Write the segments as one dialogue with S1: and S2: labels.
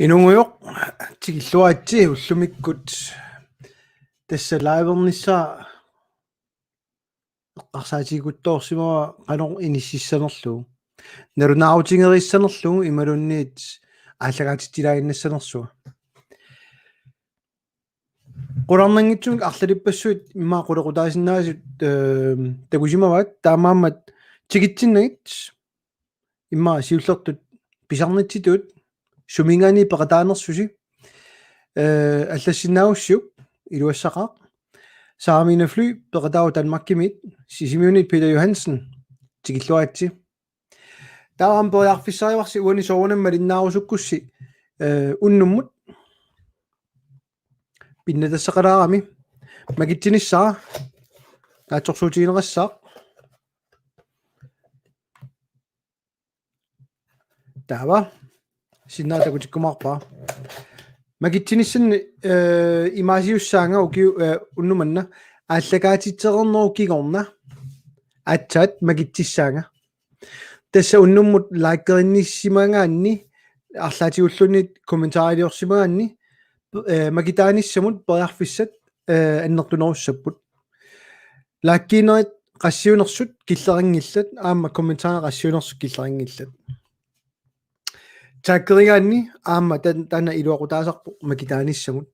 S1: Inunguyoq tikilluatsi ullumikkut tassa laivernissaa eqqarsaatiiguttoorsimua qanoq inississanerlugu narunaarutingerissanerlugu imalunniit ааллагаатитилаагиннассанерсуа qulornanngitсумик арлалиппассуит иммаа qulеqutaasinnaasit такусимаваат таамааммат тикитсиннагит иммаа сиуллертут писарнитситуут сумингаани пеқатаанерсуси аллассинаагуссиук илуассақаа сааминафлу пеқатаау Danmarkimit сисимиунит Peter Johansen тикиллуаатси таам поярфиссариварси уани соорунамма линнаарусуккусси уннуммут пиннатассақалаарами магитсиниссаа таатсорсуутигинерассаа таава синнаатакутиккумаарпаа магитсиниссан имаасиуссаанга уки уннуманна ааллагаатитсернерукигорна атсаат магитсиссаанга тасса уннуммут лайккеринниссимагаанни арлаатигуллунит комментаариорсимагаанни магитааниссамут периарфиссат аннертунеруссаппут лааккинерит qassiunersut killeriнгиллат аама комментаа qassiunersut killeriнгиллат таккеригаанни аама тана илуақутаасарпу макитааниссамут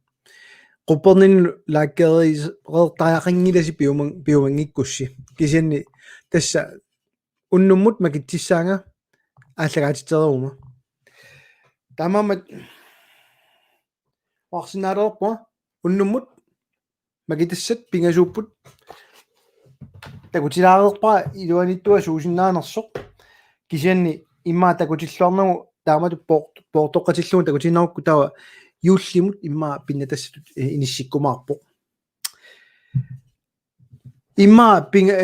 S1: quppernin лааккерис реэртаақингиласи пиумангиккусси кисианни тасса уннуммут макитсисаанга ааллагаатитерерума тамаамат варсинаалерпа уннуммут магитассат пингасууппут такутилаарерпа илуаниттуа суусиннаанерсоқ кисианни иммаа такутиллуарнагу таамату поортоққатиллуун такутиннарукку тава юуллимут иммаа пиннатассатут иниссиккумаарпо иммаа пинга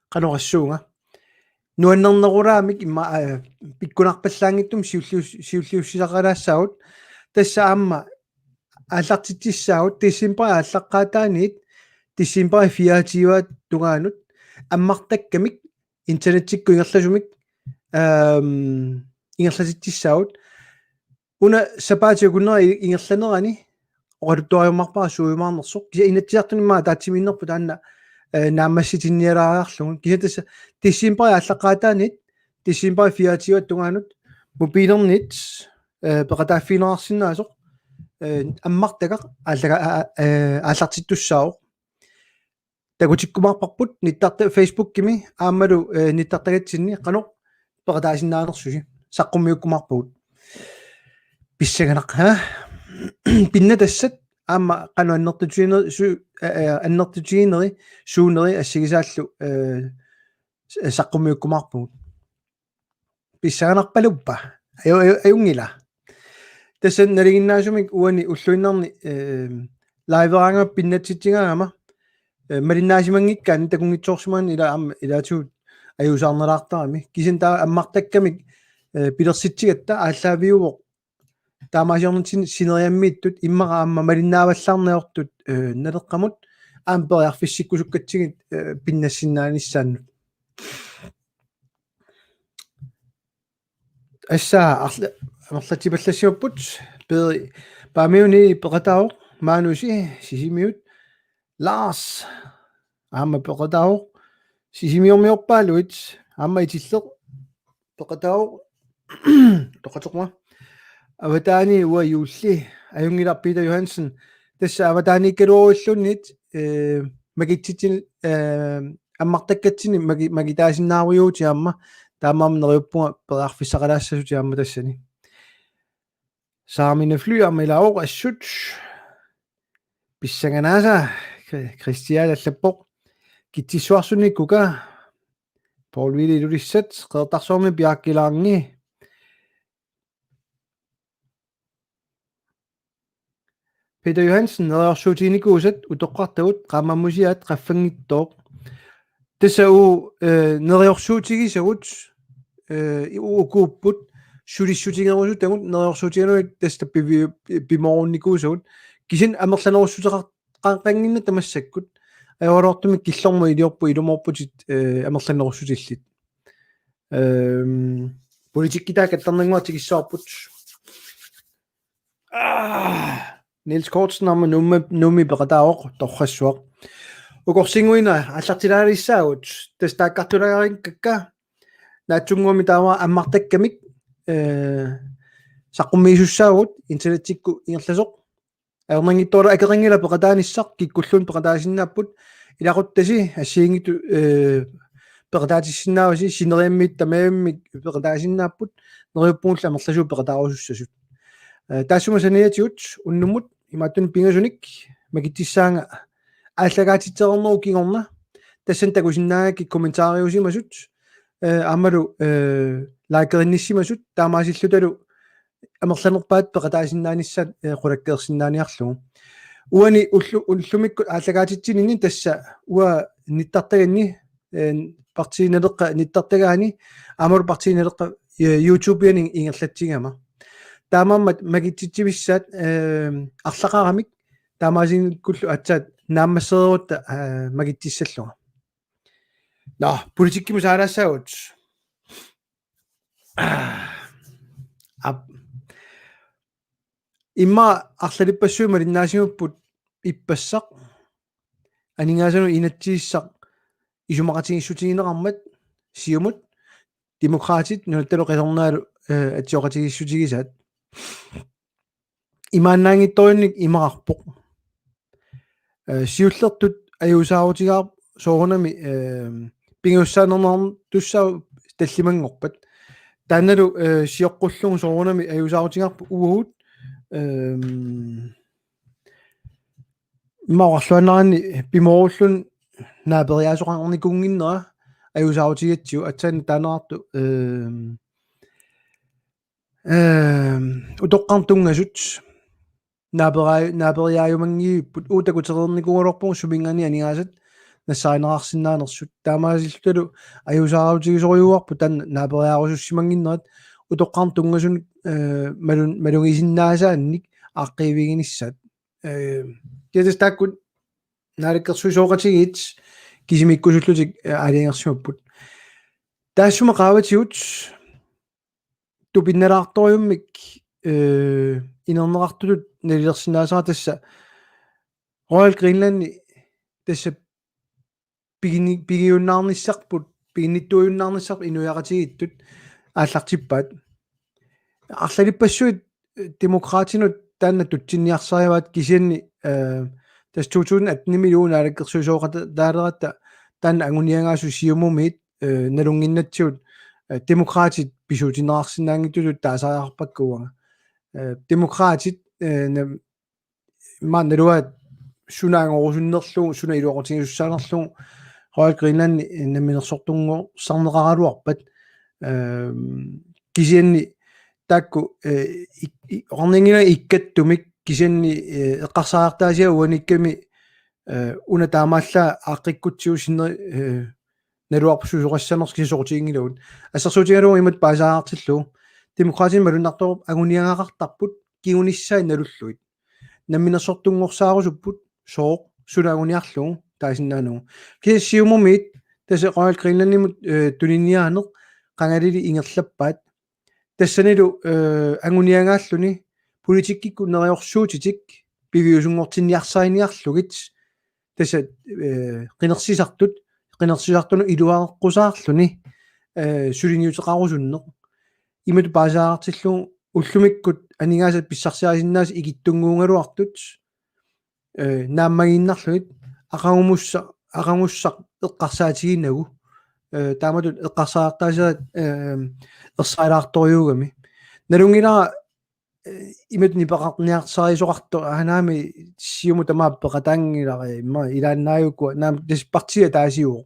S1: канорассуунга нуаннернерулаамик иммаа пиккунарпаллаангиттум сиуллиуссисақалаассаагут тасса аама ааллартитсissaagut тиссимпа ааллаққаатааниит тиссимпа фиаативаат тугаанут аммартаккамик интернеттикку ингерласумик ингерласитсissaagut уна сапаатиагуннера ингерланерани оқалуттуариумарпаа суйумаарнерсоқ кися инатсиартунимаа таатсиминнерпу таанна наамасситинниалаариарлугу кисатасса тиссимпа ааллаққаатааниит тиссимпа фиаативаат тугаанут мобилернит пеқатааффинерарсинаасоқ аммартакақ ааллартиттуссаау такутиккумаарпарпут ниттарта Facebook-кими аамалу ниттартагатсинни қано пеқатаасиннаанерсуси саққуммиуккумаарпагут писсаганақ пиннатассат аама қано аннертутигинери суунери ассигисааллу саққуммиуккумаарпагут писсаганарпалуппа аюнгила тассан налигиннаасумик уани уллуиннарни лайвераанга пиннатситсигаама малиннаасимангиккаани такунгитсоорсимаани ила аама илаатигут аюусаарнелаартарами кисин таа аммартаккамик пилерситсигатта ааллаавиувоқ таамаасиорнутин синериаммииттут иммара аама малиннааваллаарнеортут налеққамут аам периарфиссиккусуккатсигит пиннассиннааниссааннут ассаа амерлатипаллассиуппут пери паамиуни пеқатао маануси сисимиут Lars аама пеқатао сисимиормиорпаалуит аама итиллеқ пеқатао тоқатоқма аватаани уа юулли аюнгилар Peter Johansen тасса аватаани калуориллуннит магитситин аммартаккатсини магитаасиннааруйуути аама таамаамнериуппунга периарфиссақалаассасути аама тассани сааминафлу амилаоқ ассут писсаганааса кристиалаллаппоқ китсисуарсуниккука Paul-Willy Lulissat qeertarsormi piakkilaarangi Peter Johansen neriorsuutiinikuusat utoqqartagut qaamammusiaat qaffangittoq tassa u neriorsuutigisagut ukuupput sulissuutigerusu tagut neriorsuutiganuit tasta pimorunikuusagut kisin amerlanerussutaqanqanginna tamassakkut ajorortumik killormu iliorpu ilumorputit amerlanerussutiillit politikkitaak attarnanguartikissaarput Niels Kortsen om nummi beqataoq torrassuaq ukorsinguina аллартилаарissaagut тастааккартулаагарин какка наатсунгуами таава аммартаккамик саққуммиисуссаагут интернеттикку ингерласоқ аернангиттоола акерингила пеқатааниссақ киккуллун пеқатаасиннааппут илақуттаси ассиингиту пеқатаатиссиннааваси синериаммит тамааммик пеқатаасиннааппут нериуппунгулла амерласуу пеқатааруссасут таассума саниатиут уннуммут имааттун пингасуник макитсаанга ааллагаатитсернеру кигорна тассан такусиннааки комментаариусимасут аммалу лайкеринниссимасут таамаасиллуталу амерланерпаат пеқатаасиннааниссат qulakkeersinnaaниарлугу уани уллумиккут ааллагаатитсинини тасса уа ниттартаганни партиинелеққа ниттартагаани амалу партиинелеққа YouTube-ийн ингерлатсигама таамааммат магитситсивиссаат арлақарамик таамаасингкуллу атсаат нааммассеруутта магитсиссаллуга на политиккиму саалаассаагут имма арлалиппассуима линнаасимуппут иппассақ анингаасану инатсииссақ исумақатигиссутигинеқармат сиумут демократит нутталу қисорнаалу атсиоқатигиссутигисаат имааннаангитторинник имақарпоқ сиуллертут аюусаарутигаар соорунами пингуссаанернарн туссаа таллимангорпат таанналу сиоққуллугу соорунами аюусаарутигарпу угуут имаорлуаннаранни пиморуллун наапериаасоқарникунгиннера аюусаарутигатсиу атсаани таанеарту утоққартунгасут наапериааюмангииппут уутакутерерникугалорпугу сумингани анигаасат нассаинераарсинаанерсут таамаасиллуталу аюусаарутигисориуарпу таан наапериаарусуссимангиннерат утоққартунгасун малунгисиннаасаанник ааққиивигиниссаат китастааккут наалаккерсуисооқатигит кисимиккусуллутик алиангерсимаппут таассума qaavatigut тупинналаарториуммик инернеқартулут налилерсинаасара тасса Royal Greenland тасса пигиуннаарниссарпут пигинниттуйуннаарниссарп инуяратигиттут ааллартиппаат арлалиппассуит демократинут таанна тутсинниарсариваат кисианни тас 2018 миллиона алаккерсуисооқата таалератта таанна агуниангаасу сиумумиит налунгиннатсиут демократит писуутинеарсинаангиттулут таасариарпаккуага демократит маннелуат сунаангорусуннерлугу суна илуақутигиуссаанерлугу Royal Greenland наминерсортунгоо сарнеқаралуарпат кисианни таакку орнингина иккаттумик кисианни эққарсаартаасиа уаникками уна таамаалла ааққиккутсиусиннер налуарпусусоқассанерс кисисоқутигингилавут ассерсуутигалугу имат паасаартиллу демократин малуннарторуп агуниангақартарпут кигуниссаа налуллуит намминерсортунгорсаарусуппут сооқ сулаагуниарлугу таасиннаанугу киссиумумит таса Royal Greenland-нимут тулинниаанеқ qangalili ингерлаппаат тассанилу агуниангааллуни политиккикку нериорсуутитик пивиусунгортинниарсааниарлугит таса qinерсисартуну илуааққусаарлуни сулиниутеқарусуннеқ имат паасаартиллу уллумиккут анигаасат писсарсиарисиннаас игиттунгуунгалуартут нааммагиннарлугит ақангуссақ эққарсаатигиннагу тааматут эққарсаартаасаат ерсаалаарторюугами налунгилара имат нипақарниарсарисоқарто ханаами сиуму тамааппеқатаангилара имма илааннааюкку наам тис партия таасиуо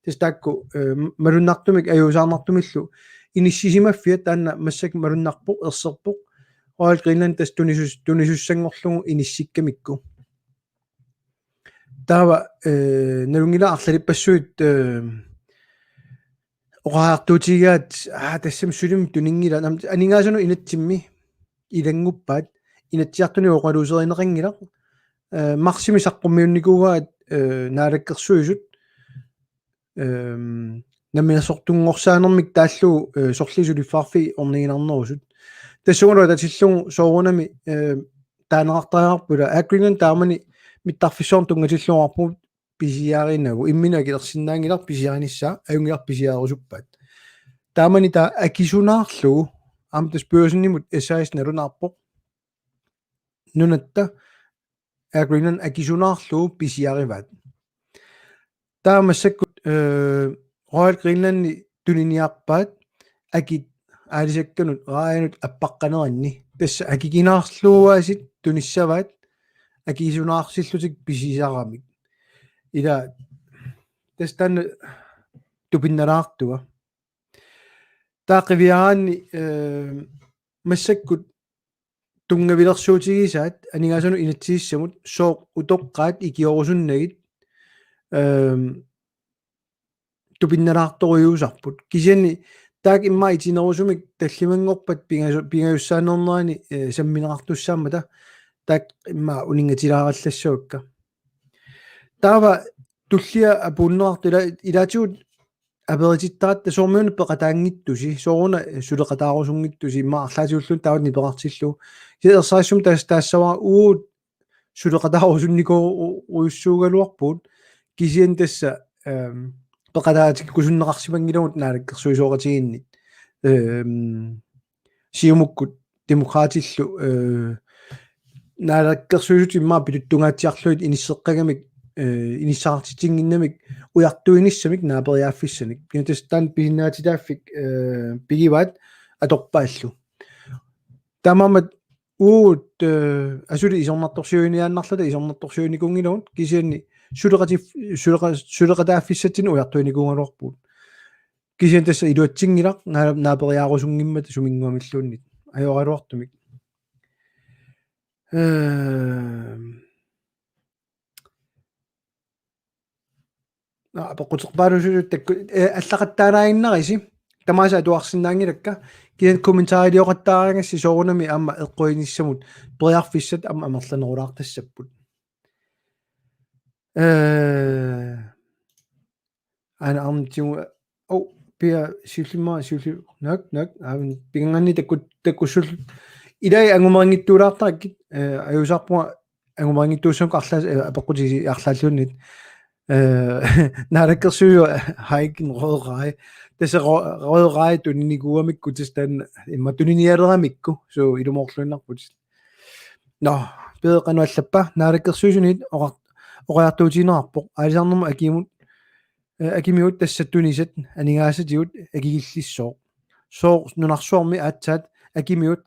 S1: тистаакку малуннартумик аюусаарнартумиллу иниссисимаффиа таанна массак малуннарпо ерсерпо Royal Greenland тас тунисуссангорлугу иниссиккамикку таава налунгила арлалиппассуит оqaartuutigaat тассам сулим тунингила анингаасуну инатсимми илангуппаат инатсиартуни оqaluusеринеқангила марсими саққуммиунникуугаат наалаккерсуисут наминасортунгорсаанермик тааллу сорлисулиффаарфи орнигинарнерусут тассугуна татиллугу соорунами таанеқартариарпула ааккуинан таамани миттарфиссуарн тунгатиллуарпу писиааринагу иммина килерсиннаангилар писиариниссаа аюнгилар писиаарусуппат таамани таа акисунаарлугу амтас пуусиннимут эсаис налунаарпоқ нунатта ааккуинан акисунаарлугу писиариваат таамассаккут Royal Greenland туниниарпаат акит аалисакканут раанут аппаққанеранни тасса акикинаарлууаасит туниссаваат акисунаарсиллутик писисарамик ила тастан тупиннараартуа таақивиараанни массаккут тунгавилерсуутигисаат анигасуну инатсииссамут сооқ утоққаат икиорусуннагит тупиннараарторюусарпут кисиани таак имма итинерусумик таллимангорпат пингаюссаанернерани самминеқартуссаамата таак имма унингатилаараллассуакка таава туллиа апууннеартила илаатигут аперититтаат тасормиуна пеқатаангиттуси сооруна сулеқатаарусунгиттуси имма арлаатиуллун таавни пеқартиллу сиерсаассум таассаваа уут сулеқатаарусунникоо уйуссуугалуарпут кисиан тасса пеқатаатик кусуннеқарсимангилугут наалаккерсуисооратигиннит сиумуккут демократиллу наалаккерсуисут имма пилуттунгаатсиарлуит иниссеққагамик иниссаартитингиннамик уяртуиниссамик наапериааффиссаник пинатастан писиннаатитааффик пигиваат аторпааллу тамамат уут асули исорнарторсиуиниааннарлата исорнарторсиуникунгилугут кисианни сулеқатааффиссатин уяртуиникунгалуарпут кисиан тасса илуатсингилақ наапериаарусунгиммата сумингуамиллууннит ajoralortumik апоқутеқпаалусулут такку аллақаттаанаагиннерisi тамааса туарсинаангилакка киан комментаариоқаттаарингасси соорунами аама эққуиниссамут периарфиссат аама амерланерулаартассаппут ана амтиу о пиа силлима нак авин пинганни таккуссул илай ангумарингиттуулаартараккит аюсарпуа ангумарингиттууссам арлаас апоқутиси арлааллууннит наалаккерсуйу хайкин рødreje тасса rødreje тунинигуамикку тастан имма туниниалерамикку суу илумоорлуиннарпут но пеэқануаллаппа наалаккерсуисунит ориартуутинерарпоқ аалисарнерма акимиут тассаттунисат анигаасатигут акигиллиссоо соо нунарсуарми аатсаат акимиут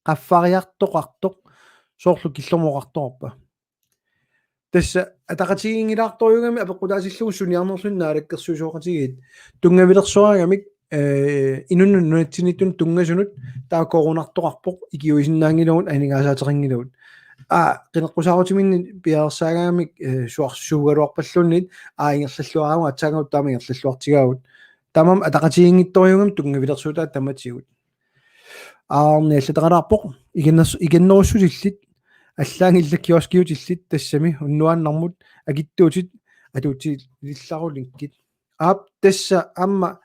S1: qaffariartoqartoq соорлу киллормоқарторпа тасса атақатигингилаарторюгами апеққутаасиллугу суниарнерлун наалаккерсуисоқатигит тунгавилерсуарагамик инуннун нуатсиниттун тунгасунут таакорунартоқарпоқ икиуисиннаангилугут анигаасаатерингилугут qinеққусаарутиминни пиарсаагамик суарсуугалуарпаллуннит ингерллуарама атсаагамут таама ингерллуартигаагут тамам атақатигингитторюгам тунгавилерсуутаат таматигут аарниаллатеқалаарпоқ игеннеруссулиллит аллаангилла киоскиутиллит тассами уннуааннармут акиттуутит атуутилилларулинккит аап тасса амма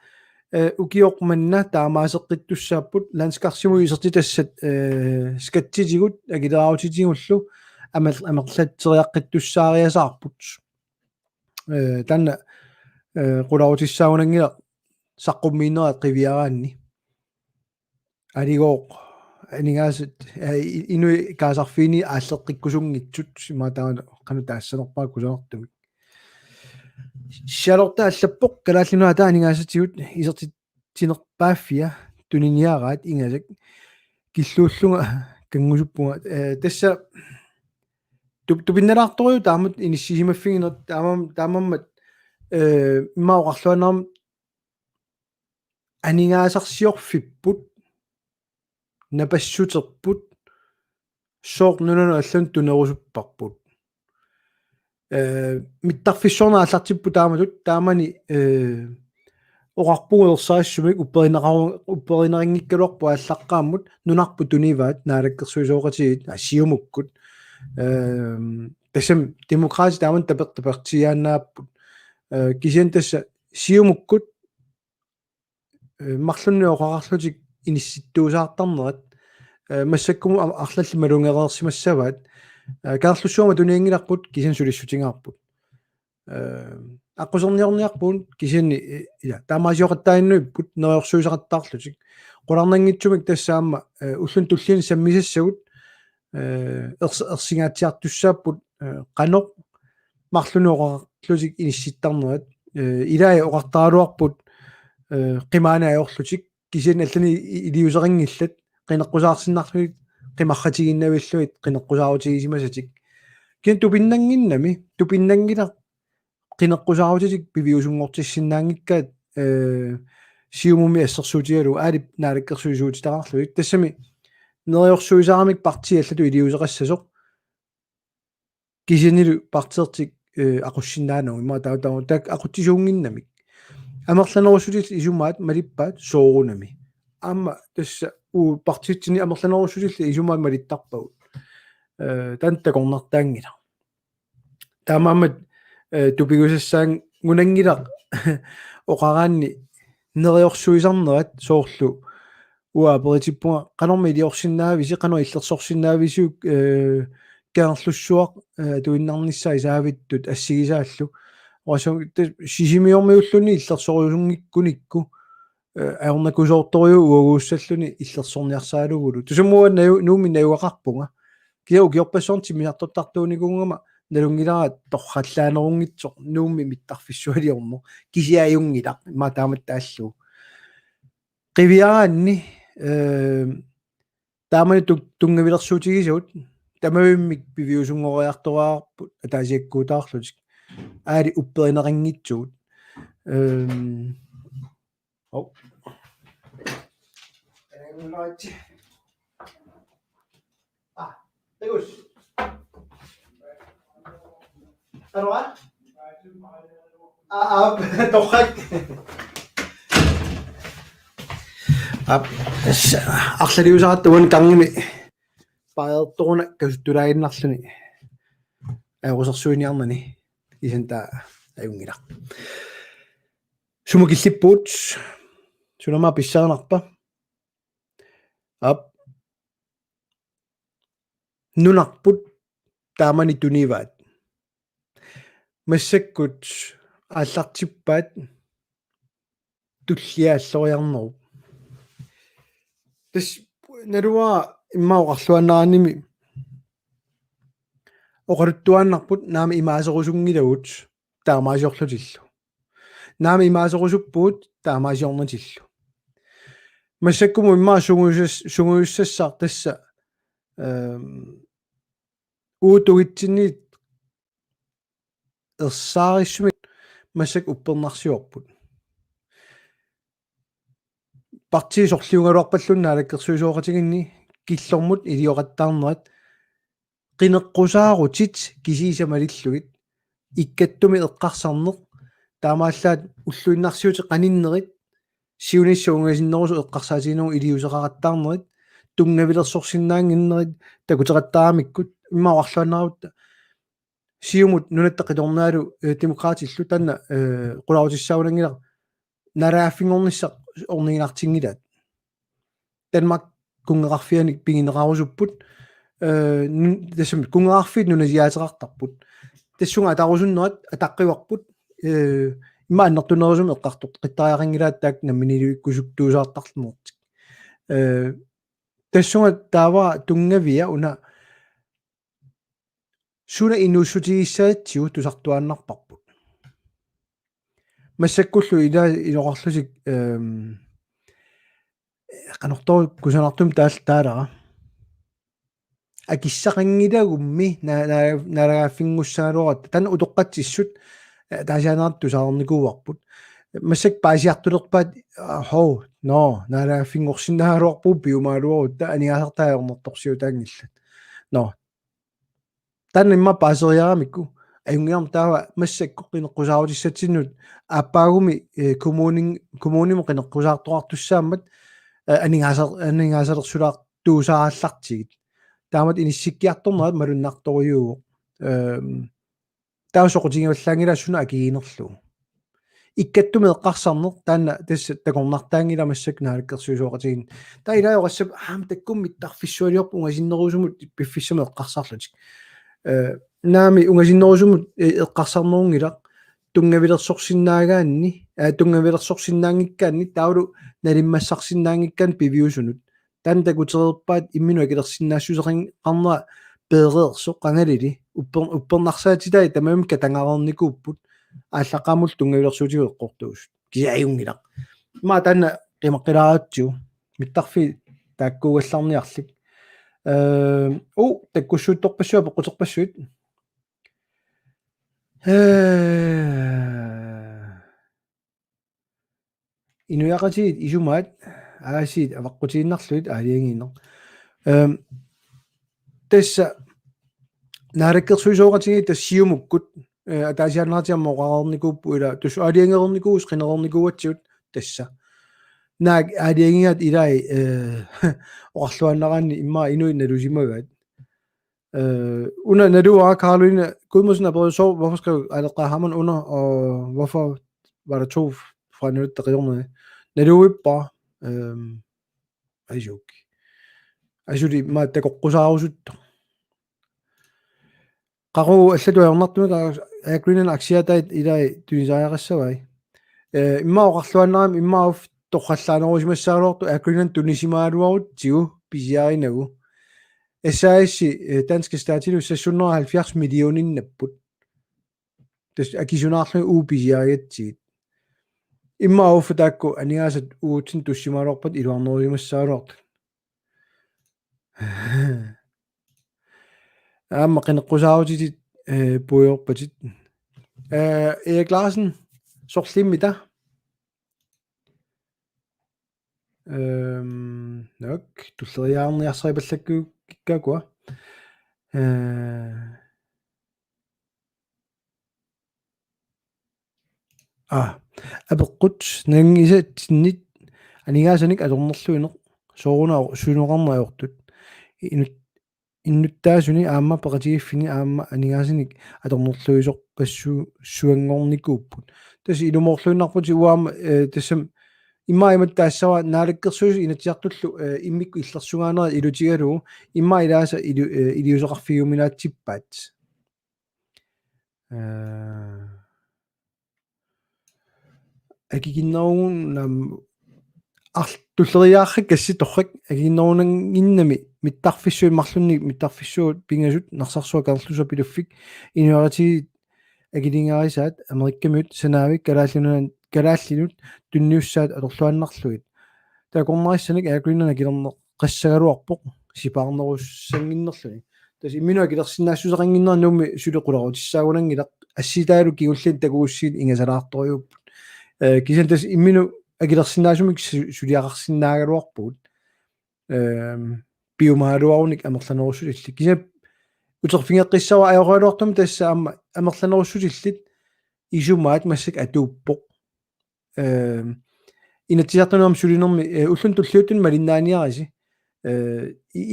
S1: укиоқманна таамаасеққиттуссааппут ланскарсиму исерти тассат скатситигут агилераутитигуллу амерлатсериаққиттуссаариасаарпут танна qulautissaagunangila saqqummiinnerat qiviaraanni aligooq anigaasat inui kaasarfiini aalleqqikkusungitsut simaataana qanu taassanerpaa kusanertumik shalorta allappoq kalaallinuata anigaasatigut isertinerpaaffia tuniniaraat ingasak killuullunga kangusuppunga tassa tupinnalaartoriu taamut inissisimaffiginerut taamammat имаоқарлуанерм анигаасарсиорфиппут напассутерпут соорнунану аллун тунерусуппарпут миттарфиссорна аллартиппу тааматут таамани оқарпугерсаассумик упперинерингиккалуарпу аллаққааммут нунарпу туниваат наалаккерсуисоқатигит ассиумуккут тассам демократи тааман тапертиааннааппут кисиан тасса сиумуккут марлунниоқарарлутик инисситтуусаартарнерат массаккуму арлалли малунгереерсимассаваат каарлуссуама туниангиларпут кисан сулиссутингаарпут аққусерниорниарпуун кисианни ила таамаасиоқаттаиннуиппут нериорсуисақаттаарлутик qulарнангитсумик тассаама уллун туллини саммисассагут ерсингаатсиартуссааппут qanoq марлунуоқарлутик инисситтарнерат илаа оқартаралуарпут qimаана аёрлутик кисиан аллани илиусерингиллат qinеққусаарсиннарлуит qimарратигиннавиллуит qinеққусаарутигисимасатик кин тупиннангиннами тупиннангила qinеққусаарутик пивиусунгортиссиннаангиккаат сиумуми ассерсуутигалу аалип наалаккерсуисуутитарарлуит тассами нериорсуисаарамик партиаллату илиусеқассасоқ кисинилу партиертик ақуссиннаанау имма таутау так ақуттисуунгиннамик амерланерусулил исумаат малиппаат соорунами аама тасса у партиитсини амерланерусулил исумаат малиттарпагут тантакорнартаангила таамаамат тупигусассаан гунангилақ оқараанни нериорсуисарнерат соорлу уаперитиппуга канорми илиорсиннаависи канор иллерсорсиннаависук каарлуссуақ туиннарниссаа исаавиттут ассигисааллу орасо сисимиормиуллуни иллерсориусунгиккуникку аорнакусоорториу уагууссаллуни иллерсорниарсаалугулу тусумуа нууми науақарпунга киу киорпассорн тимиартоттартууникунгама налунгилараат торхаллаанерунгитсоқ нууми миттарфиссуалиормо кисиаюнгилақ матааматтааллу qiviraanni taamani tungavилерсуутигисут тамавиммик пивиусунгориартораарпут атаасиаккуутаарлутик аали упперинерингитсуут о энлайти тегус тарва тохак арлалиусаратtuun кангими паерторуна касуттулаагиннарлуни аерусерсуиниарнани исанта аюнгилақ сумукиллиппуут сунама писсаарнарпа нунарпут таамани туниваат массаккут ааллартиппаат туллиааллориарнеру тас наруа иммаоқарлуаннаараними оқалуттуааннарпут наами имаасерусунгилагут таамаасиорлутиллу наами имаасерусуппуут таамаасиорнатиллу массаккуму иммаа сунгуйуссассаар тасса уутугитсинниит ерсаариссумик массак уппернарсиорпут партиисорлиунгалуарпаллунна алаккерсуисоокатигинни киллормут илиоқаттаарнерат qinеққусаарутит кисиисамалиллугит иккаттуми эққарсарнеқ таамааллаат уллуиннарсиути қаниннерит сиуниссуунгасиннерусу эққарсаатигинеру илиусеқараттаарнерит тунгавилерсорсиннаангиннерит такутераттарамиккут иммаоарлуаннарутта сиумут нунаттаққиторнаалу демократиллу танна қулаутиссаунангилар нарааффингорнisса орнигинартингилаат Danmark кунгеқарфианик пигинеқарусуппут тассам кунгеқарфиит нунасиаатерартарпут тассунга атарусуннерат атаққиварпут имма аннертунерусум эққартоқ қиттариақингилаат таак намминилуиккусуктуусаартарлумортик тассунга таава тунгавиа уна суна инуссутигиссаатсиу тусартуааннарпарпут массаккуллу илоқарлутик канортоо кусанартум тааллара акиссақангилагумми налагааффингуссаалуарат тан утоққатсиссут таасианаарту саарникууарпут массак паасиартулерпаат хоо но налагааффингорсинаалуарпуу пиумаалуарутта анигаасартаажорнэрторсиутаангиллат но тан имма паасериарамикку аюнгиарм таава массакку qinеққусаарутиссатсиннут ааппаагуми коммунимо qinеққусаартоқартуссаамат анигаасалерсулаар туусарааллартигит таамат иниссиккиарторнерат малуннарторюу таусоқутигиваллаангилаассуна акигинерлу иккаттумеэққарсарнеқ таана тасса такорнартаангиламассак наалаккерсуусуоқатигин таилаёқассап таккумми тарфиссуалиорпу унгасиннерусумут пиффиссамеэққарсарлутик наами унгасиннерусумут эққарсарнерунгилақ тунгавилерсорсиннаагаанни тунгавилерсорсиннаангиккаанни таулу налиммассарсиннаангиккаан пивиусунут таан такутерерпаат иммину акилерсиннаассусеқин қарнера пеереерсоқ қангалили уппернарсаатитай тамаам катангареерникууппут ааллаққамул тунгавилерсуутигу эққортуус кисааюнгилақ ма таана қимаққилааратсиу миттарфи тааккуугалларниарлик таккуссуутторпассуа пеққутерпассуит инуяқатигит исумаат аасиит аваққутииннарлуит аалиангииннер тасса наалаккерсуисооқатиги тассиумуккут атаасианнаатиаммоқарерникууппу ила тус аалиангерникуус қинерерникуатсиут тасса наак аалиангиат илай оқарлуаннараанни имма инуит налусимагаат under Naduar Caroline Gudmundsen er blevet så, hvorfor skrev Alexander Hammann under, og hvorfor var der to fra Nødt, der redde med? Nadu bare, jo ikke. Det er det går så afslut. Karo, så du har nok nu, der er grønne aktier, der i dag, du er så vej. Imma Rakhluanam, imma Tokhasano, som er så er grønne, du nisima du jo, bizarre nu. SAIC danske statilus er 770 millioner nepput. Det er kisjonarne ubizarret. Imma overfordakko aniasat uutsin tussimarorpat iluarneriumassaaruart. Amma qinqqusaarutitit puiorpatit. Erik Larsen sorlimita. Nok tulleriaarniarsaripallakku kikkaakua. Apeqqut nangisattinnit anigasanik atornerluineq soorunaa suunoqarnaajortut innuttaasuni aamma peqatigiffini aamma anigaasinik atornerluisoq suangornikuupput tasi ilumorluinnarputi uaama tassam imma imattaassava naalakkersuus inatiartullu immikku illersugaanera ilutigalu imma ilaasa iliuseqarfiguminaatippaat akiginnarugun nam artulleriaarrik kassitorrik akiginnaruunanginnami mittarfissuimmarlunni mittarfissuut pingasut narsarsuа karlusa piluffik inuarati akilingarisaat amerikkamut sanaavik kalaallinut tunniussaat atorluannarluit taakornarissanik aakuinnana kilerner qassagaluarpoq sipaarnerussanginnerluni tas imminu akilersinnaassuseqanginner nuummi suleqularutissaagulangilaq assitaalu kigullin takuussiit ingasalaartoriup kisan tas imminu akilersinnaasumik suliaqarsinnaagaluarpuut biomaaluarunik amerlanerussutillik kisan uterfingeqqissava ajoraaluartum tassa amma amerlanerussutillit isumaat massak atuuppoq inatiartunuam sulinermi ullun tulliutun malinnaaniarisi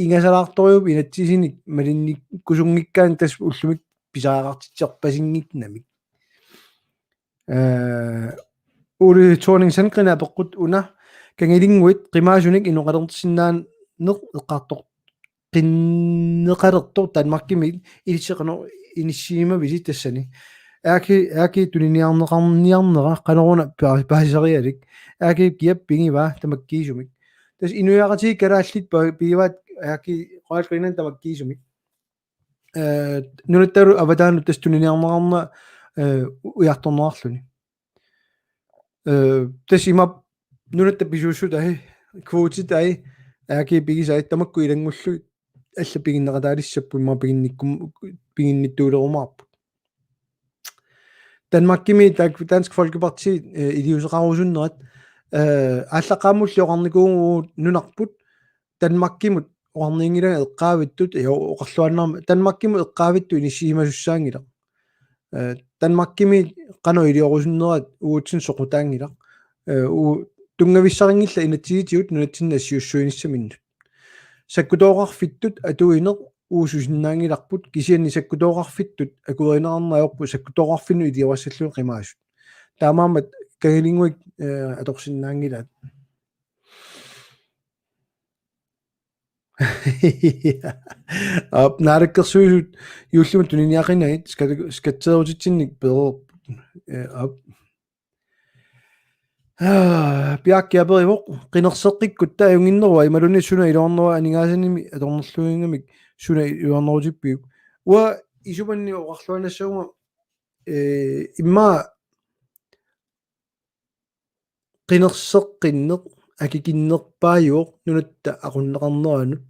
S1: ingasalaartoriup inattisinik malinnikkusungikkaan tas ullumik pisaaqartitserpasingitnamik Uri Thorning Sandgren apeqqut una kangilinguit qimaasunik inoqalertissinnaan neqqartor qinneqalertor Danmarkimik ilitseqano inissiimavisi tassani aaki tuniniarneqarniarnera qaneruna paaserialik aaki kiappingiva tamakkiisumik tas inuiaqatii kalaallit piivaat aaki qoalqinan tamakkiisumik nunattalu avataanut tas tuniniarneqarna ujartornerarluni tas ima nunatta pisuussut ahi kvotit ahi aaki pigisait tamakku ilangulluit alla piginneqataalissappun ma piginnittuulerumaarput Danmarkimi Dansk Folkeparti iliuseqarusunnerat ааллаққаамуллиоқарникуугу нунарпут Danmarkimut оqarniingilanga eqqaavittut oqarluannarma Danmarkimut eqqaavittu inissимасуссаангила Danmarkimi qanu iliorusуннерат уутсин соқутаангила тунгависсарингилла инатсигитиут нунатсинна ассиуссуинissаминнут саккутооқарфиттут атуинеқ уусусиннаангиларпут кисианни саккутооқарфиттут акуеринеқарнаажорпу саккутооқарфинну илиуассаллуи қимаасут таамаамат kangilinguik atorsinnaangilaat ап наалаккерсуисут юуллумат тунниақинагит скатсерутитсинник пеерп ап пиаккиаперивоқ қинерсеққиккут тааюнгиннерва ималуни суна илуарнера анигаасаними аторнерлуингамик суна илуарнерутиппиук уа исуманни оқарлуанассаума имма qinерсеққиннеқ акикиннерпааюоқ нунатта aqunneqarneranut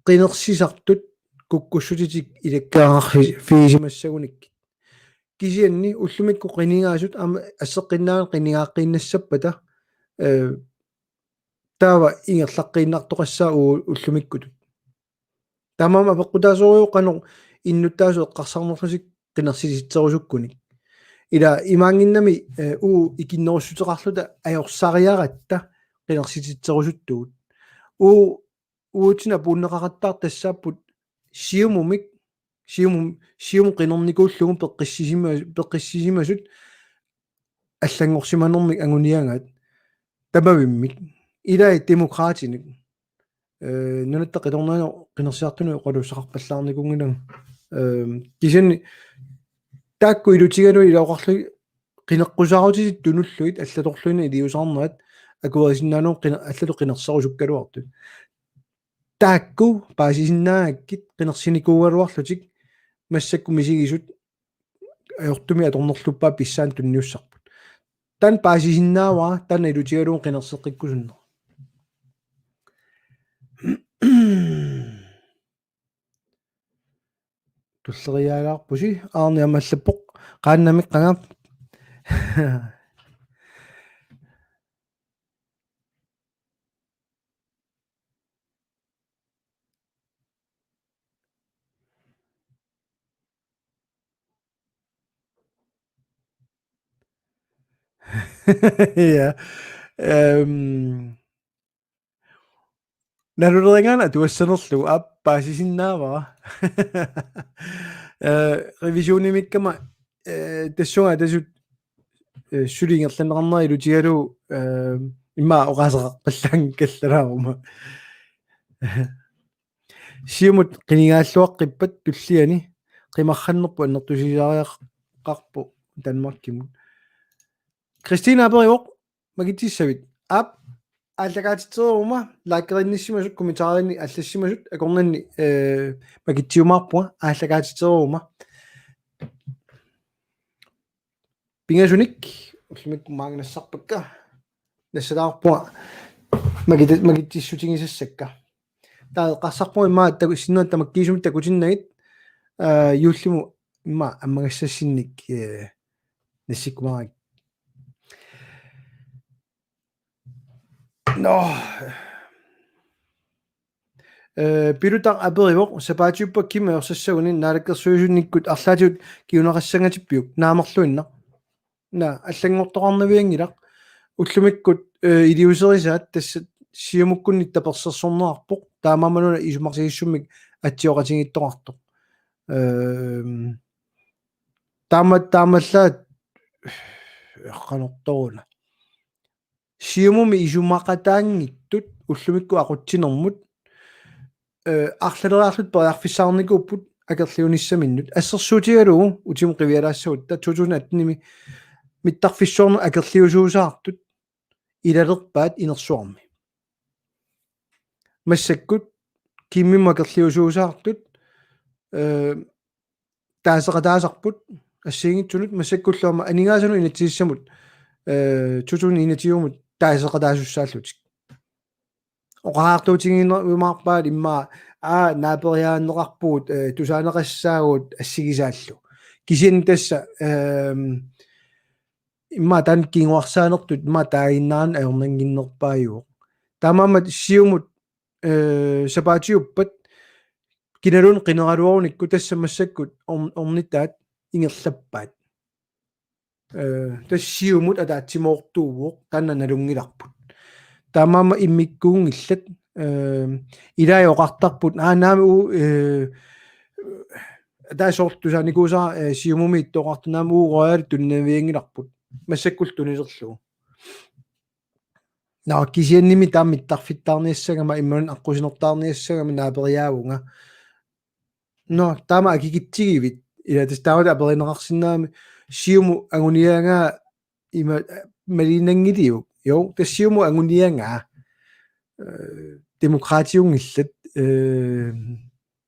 S1: qinерсисартут куккуссутитик илаккаарфи фиисимассагуник кисианни уллумикку qinigaasut ама ассеққиннаан qinigaаққиннассаппата таава ингерлаққиннартоқассаа уллумиккутут тамама пеққутаасориу қано иннуттаасу эққарсарнерлусик qinерсиситсерусуккуник ила имаангиннами икиннеруссутеқарлута аёрсариаратта qinерсиситсерусуттугут уутина пууннеқараттаар тассааппут сиумумик сиум qinерникууллугу пеққиссисимасут аллангорсиманермик агуниангаат тамавиммик илай демократиник нунатта қилорнаано qinерсиартуну оқалуссақарпаллаарникунгилан кисани таакку илутигалу илаоқарлу qinеққусаарутисит тунуллуит аллаторлуина илиусаарнерат акуарисиннаануу аллату qinерсарусуккалуартут таакку паасисиннаагаккит qinерсиникуугалуарлутик массакку мисигисут аёртуми аторнерлуппаа писсаан тунниуссарпут тан паасисиннааваа тан илутигалуу qinерсеққиккусуннер туллериаагаарпуси аарни амаллаппоқ qaannamik qangaap ja нарулерингана туассанерлу аппаасисиннаавара ревизионимиккама тассуга тасут сулингерланернери илутигалу имма оqaасеқарпаллаангкаллараарума сиумут qinigaаллуаққиппат туллиани qimарханнерпу аннертусисаариаққарпу Danmarkимут Кристина апериоқ магитсавит ап аллагаатитсерума лаккеринниссимасут комментаарини аллассимасут акорнанни магитсиумаарпуа аллагаатитсерума пингасуник уллумикку маагнассарпакка нассалаарпуа магитсиссутингисассакка таа qassarpua имма тагу синнуат тамаккиисумит такутиннагит юуллиму имма аммагассассинник нассикумарак пирутар аперивоқ сапаатиуппа кима ерсассагуни наалаккерсуисунниккут арлаатиут киунеқассангатиппиук наамерлуинна на аллангортоқарнавиангилақ уллумиккут илиусерисаат тасса сиумуккунни таперсерсорнеарпоқ таамаамануна исумарсигиссуммик атсиоқатингиттоқартоқ таамаллаат эққанорторуна сиумуми исумақатаангиттут уллумикку ақутсинермут арлалераарлут периарфиссаарникууппут акерлиуниссаминнут ассерсуутигалугу утиму қивиалаассагут та 2018-ними миттарфиссуорну акерлиусуусаартут илалерпаат инерсуарми массаккут киммиму акерлиусуусаартут таасеқатаасарпут ассигингитсунут массаккуллуама анигаасану инатсииссамут 2021-мут таасеқатаасуссааллутик оқаартуутингинерумаарпаат имма наапериааннеқарпуут тусаанеқассаагуут ассигисааллу кисин тасса имма тан кингуарсаанертут имма таагиннаан аернангиннерпааюо таамаамат сиумут сапаатиуппат киналун qineraluarnikku tassa massakкут орнитаат ингерлаппаат тассиумут атаатсимоортуугуоқ каннаналунгиларпут таамаама иммиккуунгиллат илаайоқартарпут наами таасоортусааникуусаа сиумуми иттоқартунаама уурояал туннавиангиларпут массаккул тунилерлугу наа кисианними тааммиттарфиттаарниассагама имман аққусинертаарниассагама наапериаавунга но таама акикитсигивит илатис таамата аперинеқарсинаами сиуму агуниангаа има малинангилиу jo тассиуму агуниангаа демократиунгиллат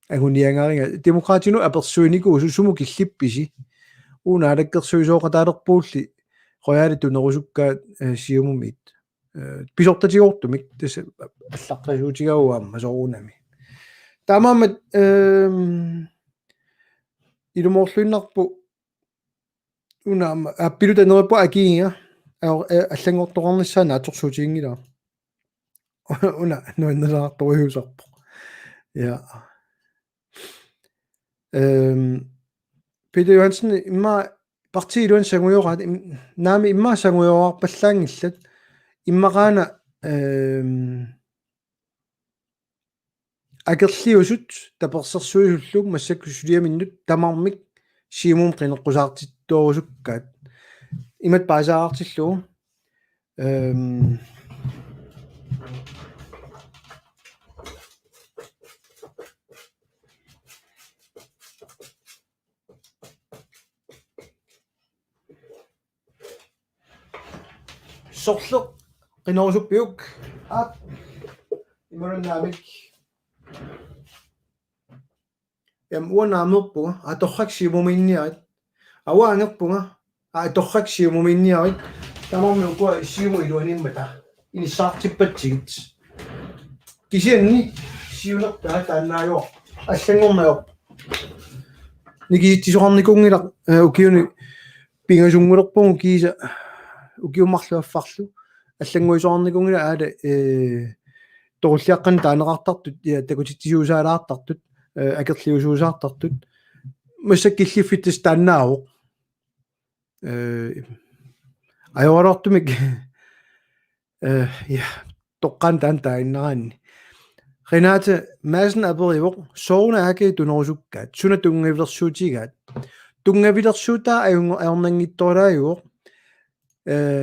S1: агуниангааринга демократину аперсуинику сусуму киллипписи унаалаккерсуисооқатаалерпуулли рояали тунерусуккаат сиумумит писортатигортумик тас аллаққасуутигауаама соорунами таамаамат илумоорлуиннарпу унаама аппилутанерпу акиинга аллангортоқарниссаана аторсуутигингила уна нуаннелаартуиусарпо я Peter Johansen имма партиилуан сангуйораат наами имма сангуйораарпаллаангиллат иммaqaana акерлиусут таперсерсуисуллуг массаккусулиаминнут тамармик сиимум qinеққусаартиттуорусуккаат имат паасаартиллуу сорлеқ qinорусуппиук имаруннаамик уанаамерпуга аторрак сиумуминниарит ауаангерпуга аторрак сиумуминниарит тамармиукуа сиуму илуаниммата инissаартиппатсигит кисианни сиунертаа тааннаажоо аллангормаё никиитсисоқарникунгила укиуни пингасунгулерпугу кииса укиуммарлуаффарлу аллангуисоорникунгила аала торуллиаққан таанеқартартут такутитсиусаалаартартут акерлиусуусаартартут массаккиллиффиттис тааннаавоқ ajorortumik ja toqqan tanta innaranni Renate Madsen aperivoq soorna ake tunorusukkaat suna tungavilersuutigaat tungavilersuutaa ajornangittooraajuoq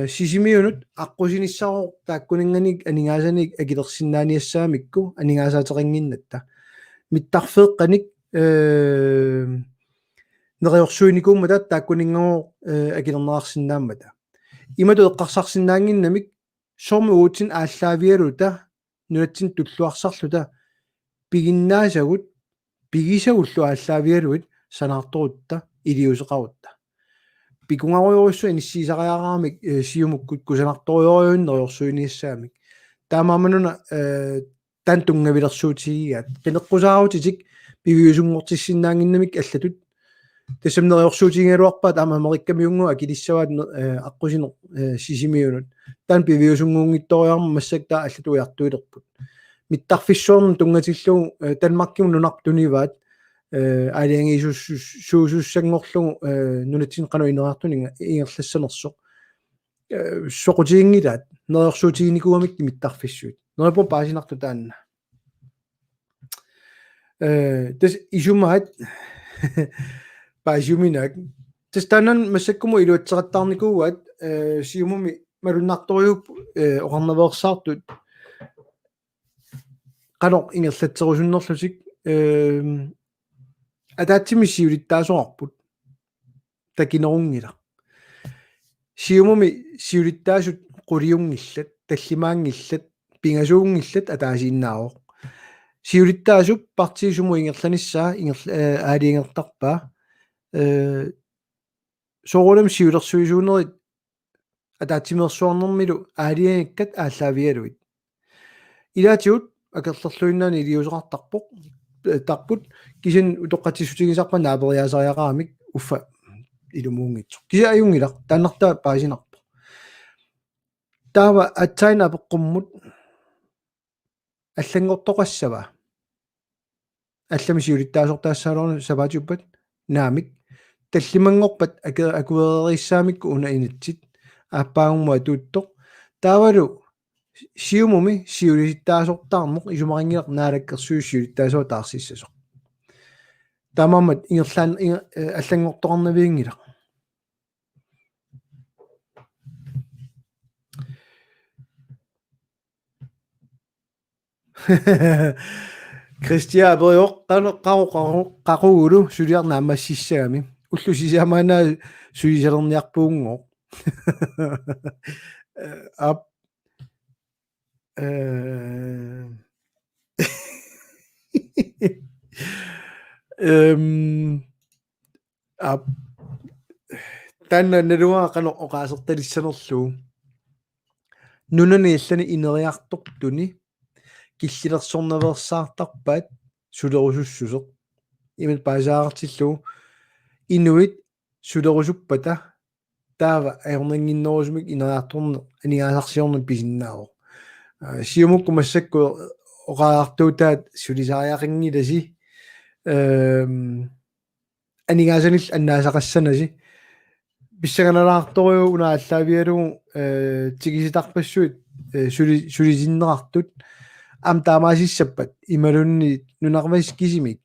S1: sisimiunut аққусинissaro тааккунинганик анингаасаник акилерсиннааниассаамикку анингаасаатерингиннатта миттарфеэққаник нериорсуиникууммата тааккунингоо акилернеқарсинааммата имату эққарсарсинаангиннамик сорми уутсин ааллаавиалута нунатсин туллуарсарлута пигиннаасагут пигисагуллу ааллаавиалуит санаарторутта илиусеқарутта пикунгаруйоруссу иниссисариараарамик сиумуккут кусанарториориун нериорсуиниассаамик таамаамануна тан тунгавилерсуутигигаат qinеққусаарутитик пивиусунгортиссиннаангиннамик аллатут тассамнериорсуутигигалуарпаат аама америккамиунгу акилиссаваат аққусине сисимиунут таан пивиусунгуунгитториарма массакта аллатуиартуилерпут миттарфиссуорн тунгатиллугу Danmarkким нунартуниваат аалиангисуссангорлугу нунатсин қану инераартунинга ингерлассанерсоқ соқутиингилаат нериорсуутигиникуамик миттарфиссуут нерипо паасинарту таанна тас исумаат паасиуминак тас таанан массаккуму илуатсеқаттаарникууаат сиумуми малуннарториуп оқарнавеерсаартут қано ингерлатсерусуннерлутик атаатсими сиулиттаасоарпут такинерунгила сиумуми сиулиттаасут qulиунгиллат таллимаангиллат пингасуунгиллат атаасииннаавоқ сиулиттаасуп партиисуму ингерланиссаа аалиингертарпаа соорулам сиулерсуисуунерит атаатсимерсуарнэрмилу аалиангаккат ааллаавиалуит илаатиут акерлерлуиннаани илиусеқартарпоқ тарпут кисин утоққатиссутигисарпа наапериаасариақарамик уффа илумуунгитсо кися аюнгила тааннартаа паасинарпо таава атсайна апеққуммут аллангортоқассава аллами сиулиттаасортаассаалорну саваатиуппат наамик таллимангорпат акуерериссаамикку уна инатсит ааппаагумма туутто таавалу сиумуми сиулиттаасортаармоқ исумарингилер наалаккерсуи сиулиттаасуа таарсиссасоқ таамаамат ингерлаан аллангортоқарнавиингила Christia boyo qaquulu suliarnaammassissagami уллусисиамаанаа сулисалерниарпуунго ап ап танна налугаа qano oqaasertalissanerluu nunani illani ineriartortuni киллилерсорнаверсаартарпаат сулерусуссусеq имат паасаартиллу инуит сулерусуппата таава аернангиннерусумик инериарторне анигаасарсиорнун писиннаавоо сиумукку массакку оqaartuutaat сулисариақингиласи анигаасанил аннаасақассанаси писсаганалаарториу унааллаавиалугу тигиситарпассуит сулисиннеқартут ам таамаасиссаппат ималунни нунармас кисимик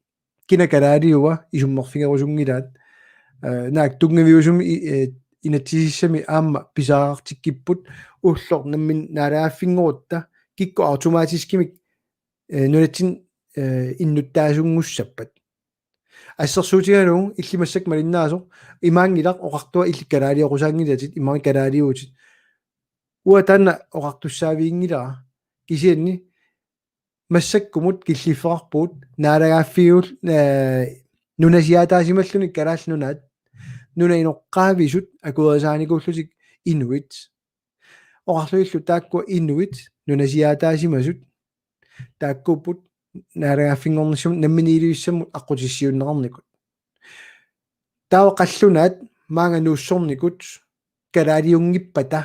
S1: кинакалаалиуа исуммерфигерусунгилаат наак тунгавиусуми инатсисиссами аама писаарартиккиппут уллор наммин наалааффингорутта кикку автоматискимик нунатсин иннуттаасунгуссаппат ассерсуутигалугу иллимассак малиннаасо имаангилақ оқартуа илликкалаалиоқусаангилатит имаан калаалиуутит уа танна оқартуссаавиингилара кисианни массаккумут киллиффеқарпуут наалагааффиул нунасиатаасималлуни калаалнунаат нуна иноққаависут акуерисааникууллутик инуит оқарлуиллу тааккуа инуит нунасиатаасимасут тааккуппут наалагааффингорнissum намминиилуиссаммут аққутиссиуннеқарникут таава қаллунаат маанга нууссорникут калаалиунгиппата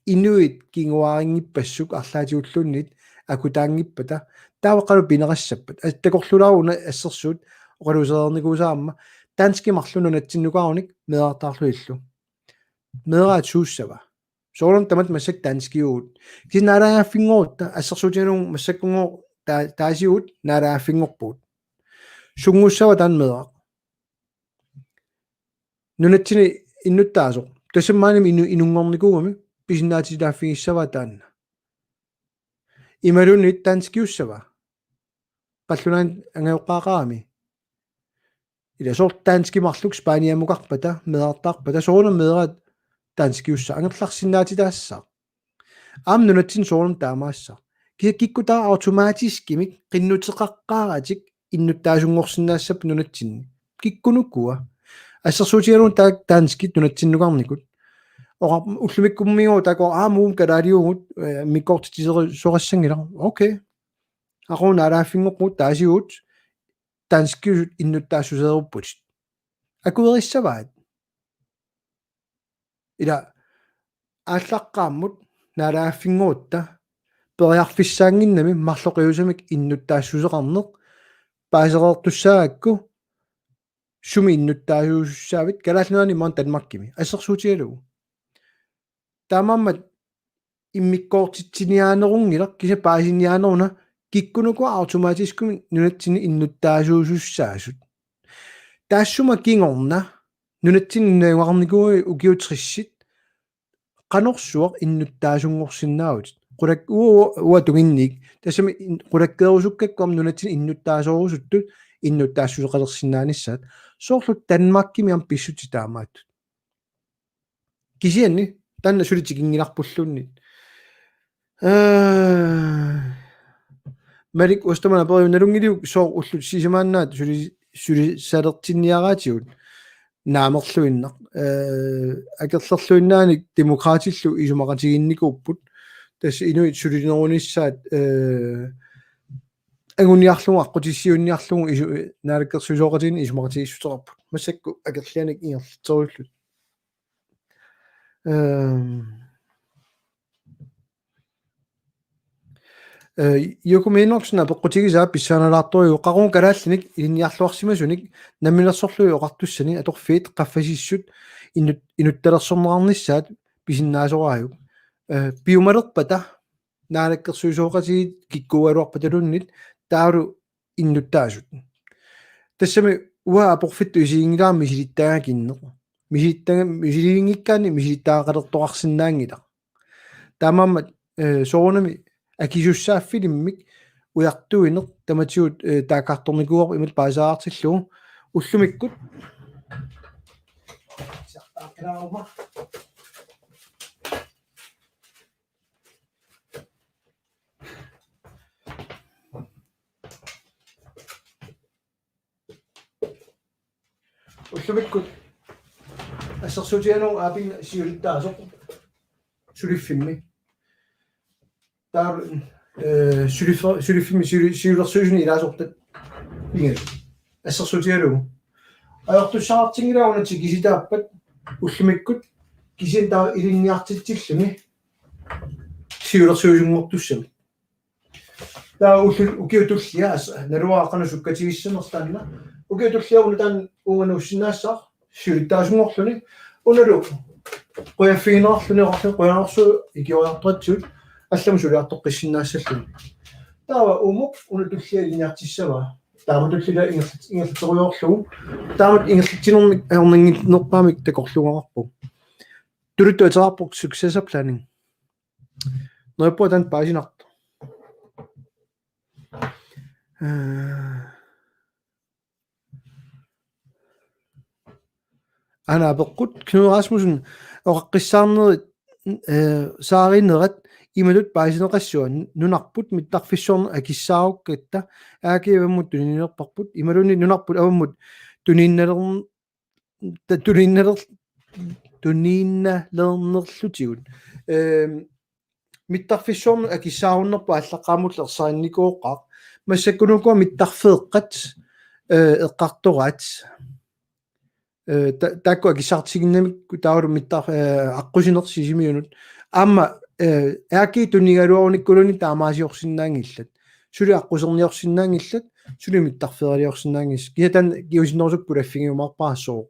S1: инуит кингуарингиппассук арлаатиуллуннит акутаангиппата таавақалу пинерассаппат аттакорлулааруна ассерсуут оқалусеерникуусаама тански марлуна натсиннукааруник медаартаарлуиллу медераат сууссава соорун тамат массак танскиуут кисинаалагааффингорутта ассерсуутигалугу массаккунгоо таасиут наалагааффингорпуут сунгуссава таан медераақ нунатсини иннуттаасо тассаммааними инунгорникуугами писиннаатилааффигиссава таанна ималунит танскиуссава қаллунаан ангеоққаақарами ила сорт тански марлук спааниамукарпата медартаарпата соорун медерат танскиусса ангерларсинаатилаассаа аам нунатсин соорун таамаассаа киккутаа автоматискимик qinnuteqaqqaaratик иннуттаасунгорсинаассап нунатсинни киккунуккуа ассерсуутигалуун таак таанскит нунатсиннугарникут оqa уллумиккуммигоо тако аамуум калаалиугут миккортитисери сорассангила окей aquun alaaffingorput taasiut tanskiusut innuttaassусеруппут акуерissavaat ила ааллаққааммут наалааффингуутта периарфиссаангиннами марлоқиусамик иннуттаассусеқарнеқ паасеқартуссаагакку суми иннуттаасуссаавит калаалнуани маан танмаккими ассерсуутигалугу таамааммат иммиккоортитсиниаанерунгила киса паасиниаанеруна киккунукуа автоматискуми нунатсини иннуттаасуусуссаасут таассума кингорна нунатсини нуагаарникуи укиутриссит qanорсуақ иннуттаасунгорсиннаавут qulak уа тугинник тассами qulakkeerusukkakkam nunatsin иннуттаасоорусуттут иннуттаассусеқалерсинааниссаат соорлут танмаккими ам писсути таамааттут кисианни танна сулитикингиларпуллууннит марик устамана периунналунгилиу соор уллут сисимааннаат сулисалертинниараатигут наамерлуиннақ акерлерлуиннааник демократиллу исумақатигинникууппут тасса инуит сулинерунissaат агуниарлугу аққутиссиунниарлугу наалаккерсусоқатигини исумақатигиссутерарпут массакку акерлианик ингерлерторуллут юкуминорсна пеққутигисаа писсааналаарториу қарун калааллиник илинниарлуарсимасуник наммилерсорлуи оқартуссани аторфиит қаффасиссут инутталерсорнеқарниссаат писиннаасорааюк пиумалерпата наалаккерсуисооқатигит киккуалуарпаталуннит таалу иннуттаасут тассами уа апорфитту исиингилаами мисилиттаагакиннеқ мисилиингиккаани мисилиттаагақалертоқарсинаангила таамааммат соорунами акисуссааффилиммик уяртуинеq таматиут тааккарторникуоқ имат паасаартиллугу уллумиккут сартаақилаарма уллумиккут ассерсутиануу аапин сиулиттаасоқ сулиффимми таар сулиффимми сиулерсуусуни илаасортат ингал ассерсутиалугу аёртуссаартингилауна киситааппат уллумиккут кисин таа илинниартитсиллуни сиулерсуусунгортуссами таа укиутуллиа налуааққана суккатигиссанерлаанна укиутуллиагуна таан уунганууссинаассаар сиулиттаасунгорлуни уналу qoyafiinerluni orlu qoyanarsu ikioriartuatsuut алламу сулиартоққиссинаассаллуни таава умук унатуллиалиниартиссава тааматуллила ингерлитеруйорлугу таамат ингерлитинермик аернангиннерпаамик такорлугаарпу тулуттуатеқарпук successor planning нойппуатан паасинарт ана пеққут Knud Rasmussen оқаққиссаарнери сааринерат ималут паасинеқассуа нунарпут миттарфиссуорна акиссааруккатта аакиаваммут тунинерпарпут ималуни нунарпут аваммут тунинналернерлутигут миттарфиссуорна акиссааруннерпа аллаққаамут ерсаанникооққақ массаккунукуа миттарфеэққат эққартораат такку акисартигиннамик таавалу миттар аққусинер сисимиунут аама ааки тунигалуорниккулуни таамаасиорсиннаангиллат сули аққусерниорсиннаангиллат сули миттарфериорсиннаангис киатан киусиннерсуккул аффигиумаарпаассоо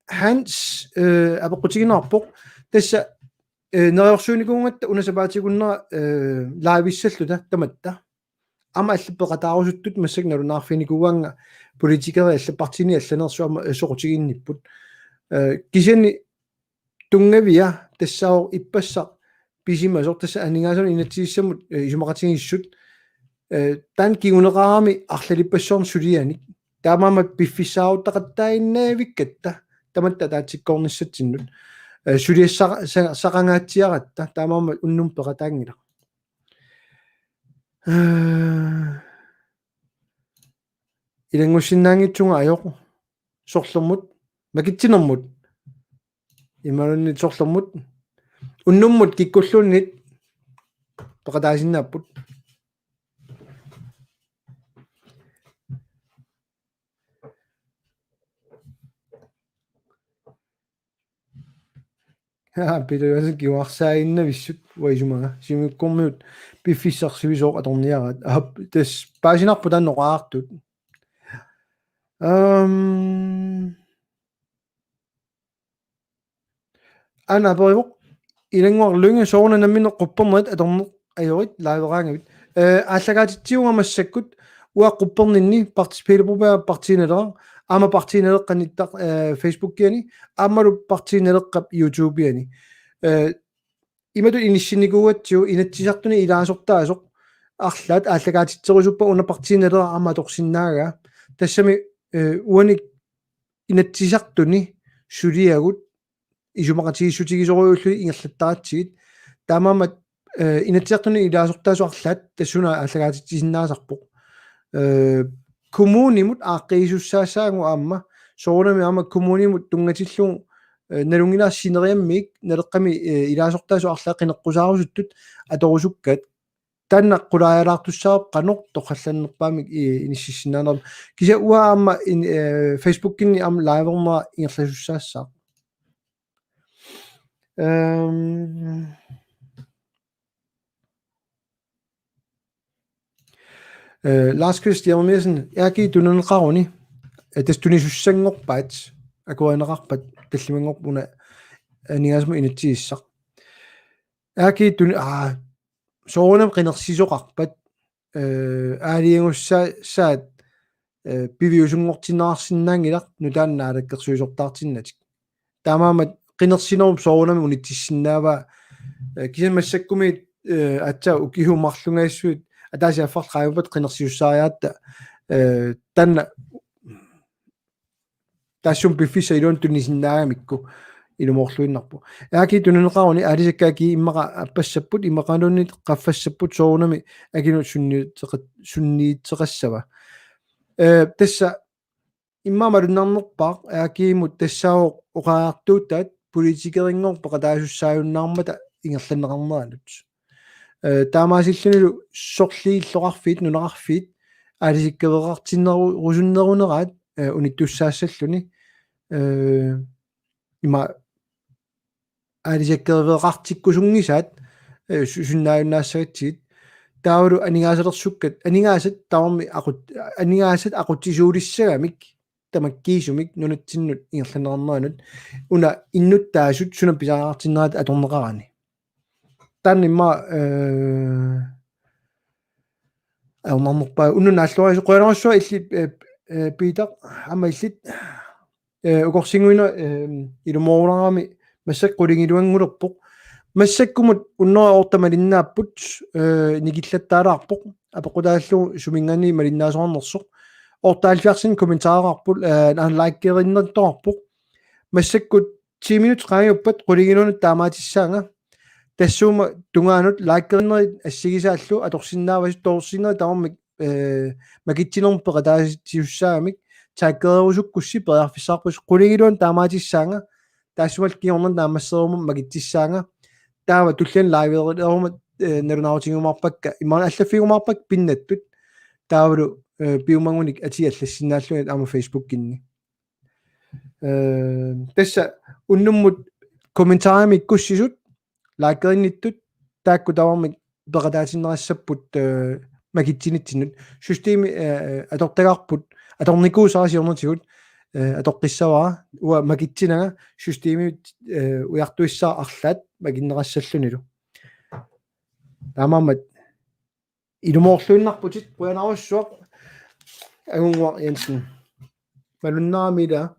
S1: ханс апеққутигинаарпоқ тасса нериорсууникунгатта унасапаатигуннера лаависсаллута таматта ама аллаппеқатаарусуттут массак налунаарфиникуанга политикери аллаппартини алланерсуама соқутигинниппут кисани тунгавиа тассаор иппассақ писимасор тасса анингаасуни инатсииссамут исумақатигиссут тан кигунеқарами арлалиппассуорн сулианик таамаамат пиффисааруттақаттаиннаавиккатта таматта таатиккорниссатсиннут сулиассақангаатсиаратта таамаамат уннум пеқатаангила илангуссиннаангитсунга аёқ сорлэрмут макитсинермут ималунни сорлэрмут уннуммут киккуллууннит пеқатаасиннааппут пилуасик киуарсаинна виссут уайсумага симиккормиут пиффиссарсивисоо аторниараат ап тас паасинарпу танноqaартут ана боивоq илангуарлунга соорнанаммине quppernerit аторнеq ajorит лаавераангавит ааллагаатитсиунгамассаккут уаққуппернинни партисипилепупаа партинелера ама партинелеққаниттар фейсбуккиани аммалу партинелеққап ютубиани имату иниссиникууатсиу инатсисартуни илаасортаасоқ арлаат ааллагаатитсерусуппа уна партинелера ама торсиннаага тассами уаник инатсисартуни сулиагут исумақатигиссутигисоруйуллу ингерлаттаратсигит таамаамат инатсиартуни илаасортаасу арлаат тассуна ааллагаатитсисиннаасарпоқ коммунимут ааққиисуссаассаагу аама соорнами аама коммунимут тунгатиллу налунгилаарсинериаммик налеққами илаасортаасу арлаа қинеққусаарусуттут аторусуккат таннаққулааялаартуссаап қанор тоқалланнерпаамик иниссиссинаанер киса уа аама фейсбуккинни аама лайвернера ингерласуссаассаа Lars Christian Madsen яки тунанеқарuni тастунисуссангорпаат акуанеқарпат таллимангорпуна анигаасму инатсииссақ яки тун соонам қинерсисоқарпат аалиангусса саат пивиусунгортинаарсинаангилар нутааннаалаккерсуисортаартиннатик таамаамат қинерсинерум соонами унитсиссиннаава кисамассаккуми атса укихумарлунгаиссуит атаасиаффарлаавипат qinерсиуссаариаатта танна тассум пиффиса илуун тунисиннаагамикку илумоорлуиннарпу ааки тунунеқаруни алисаккааки иммақа аппассаппут иммақануунни қаффассаппут соорунами акину сунниитсеқассава тасса иммамалуннарнерпаа аакиимут тассао оқаартуутаат политикерингорпаqa таасуссааюннаармата ингерланнеқарнеранут таамаасиллунилу сорлииллоқарфиит нунеқарфиит алисиккереқартиннеру русуннерунераат униттуссаассаллуни има алисиккереқартиккусунгисаат суннааюннаассагатсигит таавалу анигаасалерсуккат анигаасат таварми ақут анигаасат ақутсисуулиссагамик тамаккиисумик нунатсиннут ингерланернеранут уна иннуттаасут суна писаагаартиннерат аторнеқарани таннимма аунарнерпаа уннунааллуарисо қуянерассуа илли питер ама иллит укорсингуина илумооруларами массаққулингилуангулерпоқ массаккумут уннераортамалиннааппут никиллаттаалаарпоқ апеқутааллу сумингани малиннаасоорнерсоқ ортаалфиарсин комментаараарпут лайккериннерторпоқ массаккут 10 минут qaajuppat quliginunut taamaatissaaanga тассуума тунгаанут лайккериннери ассигисааллу аторсиннаавасу тоорсиннери тавармик макитсинерпеqa таасиуссаагамик тааккерерусуккусси периарфиссаарпус quligilуун таамаатиссаanga таассумал киорнан таамассеруму макитсисаanga таава туллиан лайверерумат нерунааутингумаарпакка имаан аллаффигумаарпак пиннаттут таавалу пиумангуник атиаллассинааллуни аама фейсбук кинни тасса уннуммут комментаарами куссисут лайкеринниттут таакку тавармик ператаатиннерассаппут макитсинитсинут системи атортагаарпут аторникуусарасиорнатигут атоққиссаваа уа макитсинага системи уяртуиссаа арлаат макиннерассаллунилу таамаамат илумоорлуиннарпутит пуянаруссуақ агунгуар янсен малуннаамила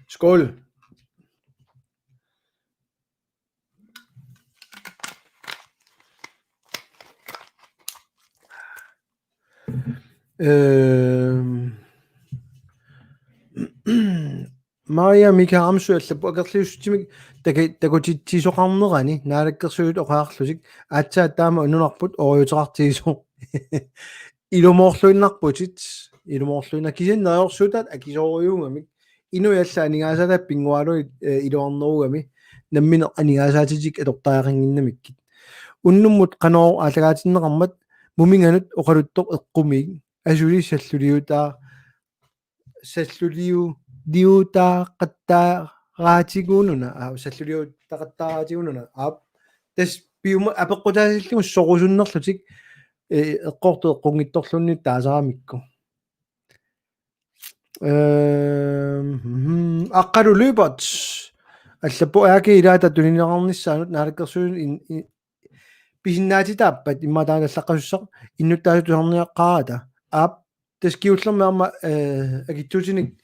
S1: skål. Maria Mika Amsølle покерлиуссимик такутитсисоқарнерани наалаккерсуут оқаарлусик аатсаа таама унунарпут ориутеқартигисо илумоорлуиннарпутит илумоорлуина кисиннериорсуутаат акисоориунгамик инуялла анигаасалаа пингуалуи илуарнеругами наммине анигаасаатитик атортаақингиннамиккит уннуммут каноо алагаатиннеқармат муминганут оқалуттоқ эққумиг асули саллулиу диутаақаттаараатигуунуна саллулиу тақаттаараатигуунуна тас пиума апеққутаасиллигу сорусуннерлутик эққорту эққунгитторлунни таасарамикку аққалу løbert аллаппу ааки илаата тунинеқарниссаанут наалаккерсуун писиннаатитааппат имматааналлаққасуссақ иннуттаасутуарниаққарата аап таскиуллермаама агитсуутиник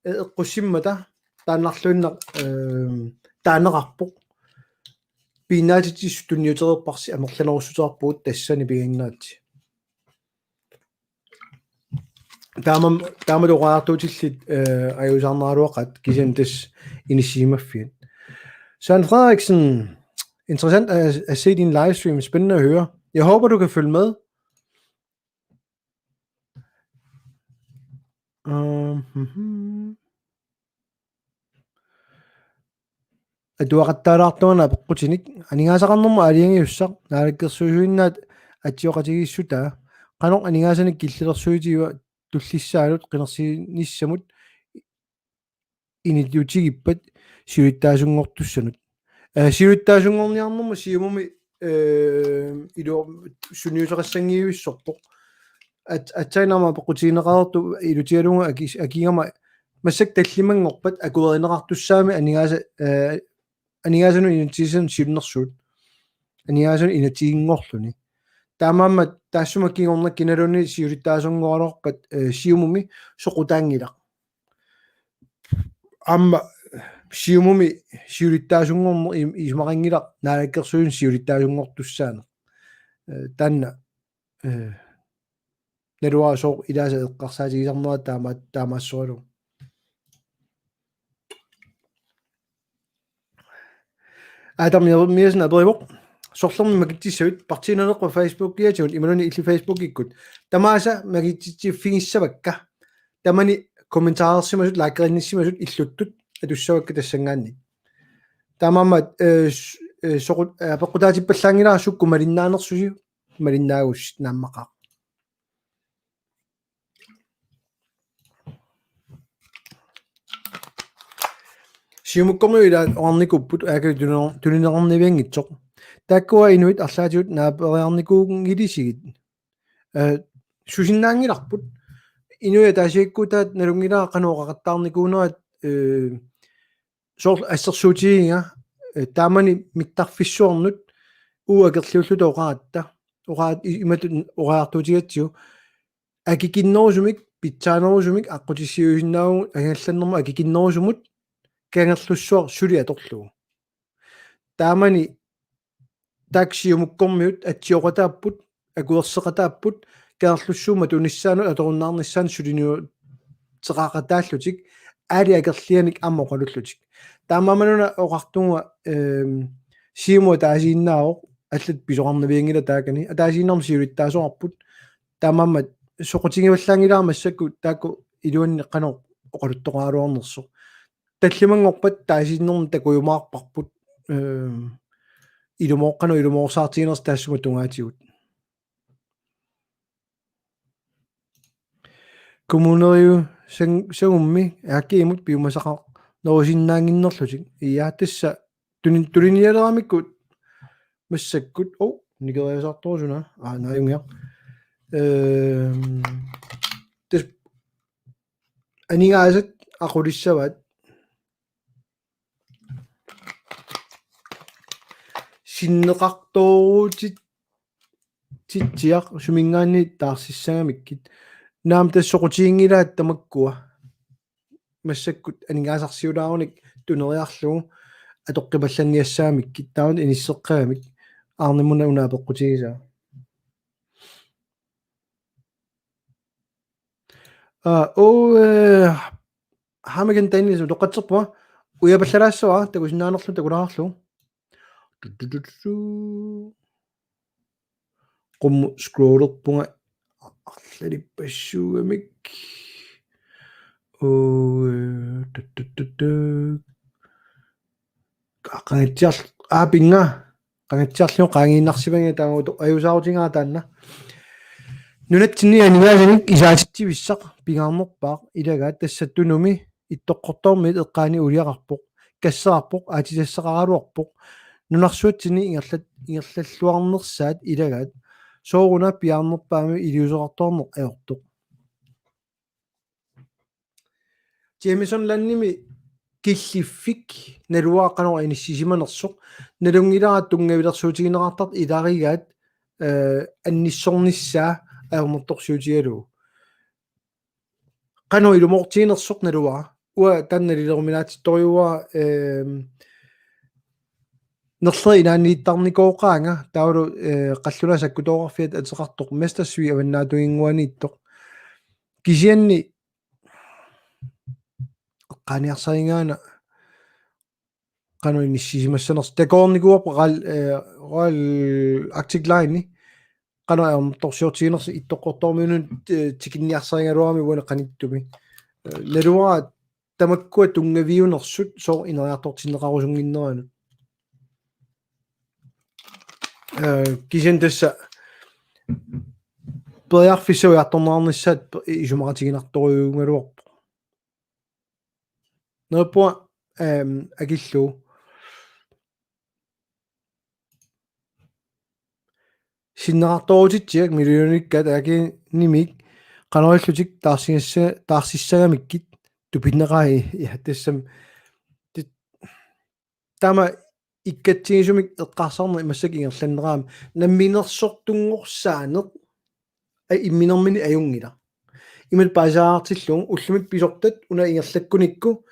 S1: эққуссиммата тааннарлуинна таанеқарпоқ пинаатитис тунниутерерпарси амерланеруссутерпуут тассани пигиннаати таамадоqaartuutилlit ajusarnaaluaqat kisantas initiimaffiat Søren Frederiksen, interessant at se din livestream, spændende at høre. Jeg håber du kan følge med. At du har qattaalaartuana peqqutinik aningaasaqarnerma aliangiussaq naalakkersuusuinnaat atioqatigissutаа qanoq aningaasani killersuutiwa tullissaalut qinersinissamut initiutigippat siuittaasungortussanut siuittaasungorniarnerma siumumi ilu suniuteqassangiuissorpoq atsainarma peqqutiineqalertu ilutialunga akingama масsak таллимангорпат акуеринеқартуссаами анигаасану инатсисан силнерсуут анигаасану инатигингорлуни таамаамма таассумаккигорнак киналуни сиулиттаасунгоалорпат сиумуми соқутаангилақ амма siumumi siulittaasungormo ismaqangila naalakkersuun siulittaasungortussaana taanna naluaasoo ilaasa eqqarsaatigisarnera taamaassualu Adam adrivoq sorlermi makitsissavit partiinerneqqa Facebook-iatigut imaluni illi Facebook-ikkut tamaasa makitsitsiffigissavakka tamani kommentaarersиmasут лааккеринниссимасут иллуттут атуссавакка тассангаанни таамаамат соқут пеққутаатиппаллаангилаарсукку малиннаанерсуси малиннаагус нааммақаа сиумуккормуила орникуппут аака тунинернивиангитсоқ тааккуа инуит арлаатиут наапериарникуунгилисигит сусиннаангиларпут инуя таасииккутаат налунгилаа кануоқақаттаарникуунерат соор ассерсуутигинга таамани миттарфиссуорнут уакерлиуллута оқаратта оқаат имату оқаартуутигатсиу акикиннерусумик питсаанерусумик аққутиссиусиннаагу агалланнерма акикиннерусумут кангерлуссуар сули аторлугу таамани таксиумуккормиут атсиоқатааппут акуерсеқатааппут каарлуссуума туниссаану аторуннаарниссаан сулиниу теқаақатааллутик аали акерлианик аммоқалуллутик таамаамануна оқартунга сиумуа таасииннаавоқ аллат писоқарнавиангила таакани атаасииннарм сиулиттаасоқарпут таамаамат соқутингиваллаангилаармассакку таакку илуаннеққано оқалуттоқаалуарнерсо таллимангорпат таасииннерм такуйумаарпарпут илумооққано илумоорсаартигинерс таассума тунгаатигут коммунериу сагумми ааккиимут пиумасақар норусиннаангиннерлутик иаатасса тулиниалерамиккут массаккут никериасаарторусуна нааюнгиа тас анигаасат aqulissavaat sinneqartooruutit titsiaq sumingaanni taarsissagamikit naam tassoqutiingilaat tamakkua massakkut anigaasarsiulaarunik tuneriarlugu atoqqipallanniassaamikkit taun inisseqqagamik aarnimuna unaapeqqutigisaa hamagan tainnisu toqatserpua uyapallalaassuа takusinnaanerlu takulaarlu qummu scrollerpunga arlalipassuugamik qaqangitsiar aapinga qangitsiarlu qaangiinnarsivanga taangutu ajusaarutingaa taanna nunatsinni anigaaganik isaatittivissaq pingaarnerpaaq ilagaat tassattunumi ittoqqortormit eqqaani uliaqarpoq kassararpoq aatisassaqaraluarpoq nunarsuatsini ingerlalluarnersaat ilagaat sooruna piaarnerpaami iliusoqartorneq ajortoq Jameson lannimi killiffik naluaaqanor inissimanersoq nalungilarat tungavilersuutigineqartart ilarigaat анниссорнissaa аермерторсуутигалу qanu ilumortiinersoq nalua ua tannalilеруминаатитториуа нерлери инааннииттарникооqaanga таулу qalлуна саккутооqarfiat атеқартоқ мастерсуи аваннаатуингуанииттоқ кисианни эққаниарсарингаана qanu inissimassанерс такоорникуарпа qal Arctic Line qanu торсиортигинерс иттоққортормиунун тикинниарсарингалуарми уана qaниттуми налуа тамаккуа тунгавиунерсут соо инериартортиннеқарусунгиннерану кисен тасса периарфиссуиарторнаарниссаат исумақатигинарториуунгалуарпо нерпуа акиллу синнеқарторутитсиак миллиониккат аки нимик qanoriallutik taarsissagamikкит тупиннеқаи тассам тама иккатсигисумик эққарсарне имассак ингерланнераам намминерсортунгорсаанеқ имминермини аюнгила имат паасаартиллугу уллумик писортат уна ингерлаккуникку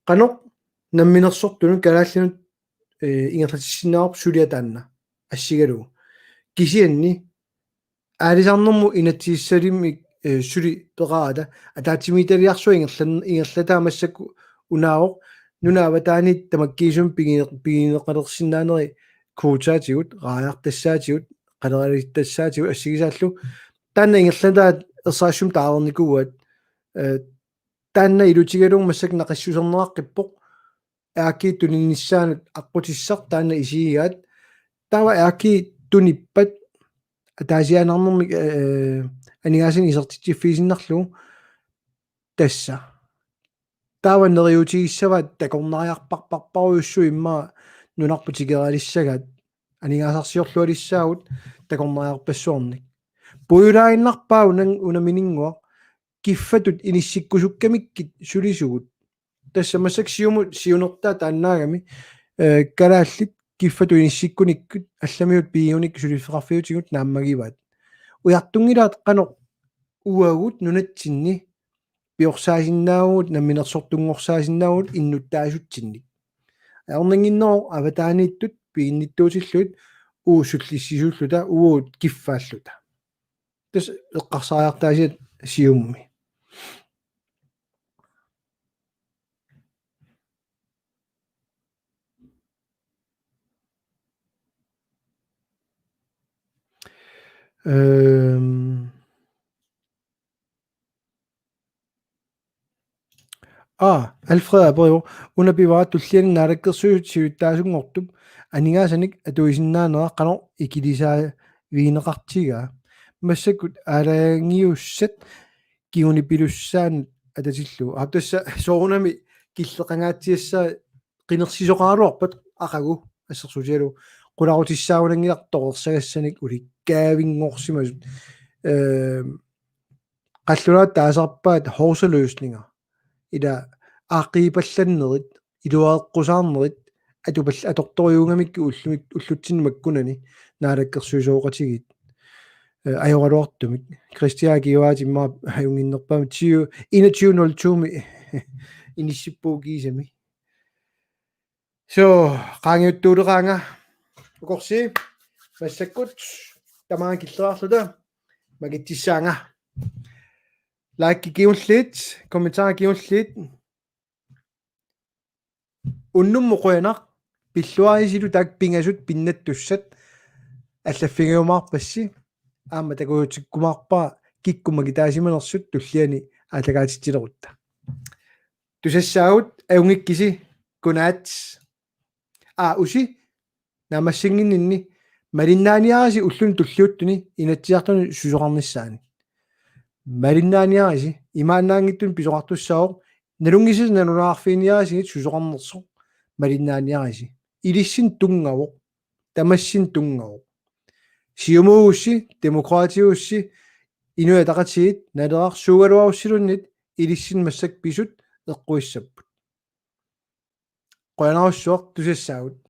S1: qanoq намминерсортунут калааллинут ингерлатиссинаарп сулиатаанна ассигалугу кисианни аалисарнэрму инатсииссалиммик сули пеqaada атаатсимиталиарсуа ингерлатаамассакку унаароq нунаава таанит тамаккиисум пигинеқалерсинаанери куутаатигут рааяартассаатигут қалералиттассаатигут ассигисааллу таанна ингерлатаат ерсаассум таарерникууат таанна илутигалуг массак нақассусернеқаққиппоқ аакки тунинниссаанут аққутиссар таанна исигигаат таава аакки туниппат атаасианарнэрмик анигаасин исертитсиффиисиннарлу тасса таава нериутигиссаваат такорнариарпарпарпаруйуссу имма нунарпутигералиссагаат анигаасарсиорлуалиссаагут такорнариарпассуорник пуйулаагиннарпаа унаминингуа киффатут иниссиккусуккамиккит сулисугут тасса массак сиунертаа тааннаагами калааллит киффату иниссиккуниккут алламиут пииуник сулиффеқарфиутигут нааммагиваат уяртунгилаат қано уагут нунатсинни пиорсаасиннаагут намминерсортунгорсаасиннаагут иннуттаасутсинник аернангинноо аватаанииттут пигинниттуутиллуит уусуллиссисууллута уут киффааллута тас эққарсариартаасиат сиумми Alfred Abreu unapivaat tulliani naalakkersuut siuttaasuнгортуп анигаасаник атуисиннаанера қано икилисаа виинеқартигаа массакут аалаагиуссат киунипилуссаан ататиллу аптасса соорунами киллеқангаатсиассаа қинерсисоқаалуарпат ақагу ассерсутиалу qulaarutissaagunangilar toqersagassanik ulikkaavingorsimasut qallulaat taasarpaat horsaløsninger ila aaqiipallannerit iluaeqqusаарnerit atupall atortoriuungamikku ullutsinmakkunani naalakkersuisooqatigit ajoraluartumik Christia giuaatimmaa ajunginnerpaami 21:02 inissippuugiisami so qaangiuttuuleqaanga ukorsi massakkut tamaan killeraarluta magittissaanga like giullit kommentar giullit unnummu qoyanaq pilluarisilu tak pingasut pinnattussat allaffigiumaarpassi aamma takuutikkumaarpaa kikkumagitaasimanersut tulliani aalagaatittilerutta tusassaagut ajungikkisi kunaats usi namassinginninni malinnaaniarisi ullun tulliuttuni inatsiartuni susoqarnissaani malinnaaniarisi imaannaangittun pisoqartussaaoq nalungisis nalunaarfiiniarisigit susoqarnerso malinnaaniarisi ilissin tungavoq tamassin tungavoq siumuussi demokraatiussi inuataqatiit nalerar suugaluarussilunit ilissin massak pisut eqquissapput qoyanarussuaq tusassaagut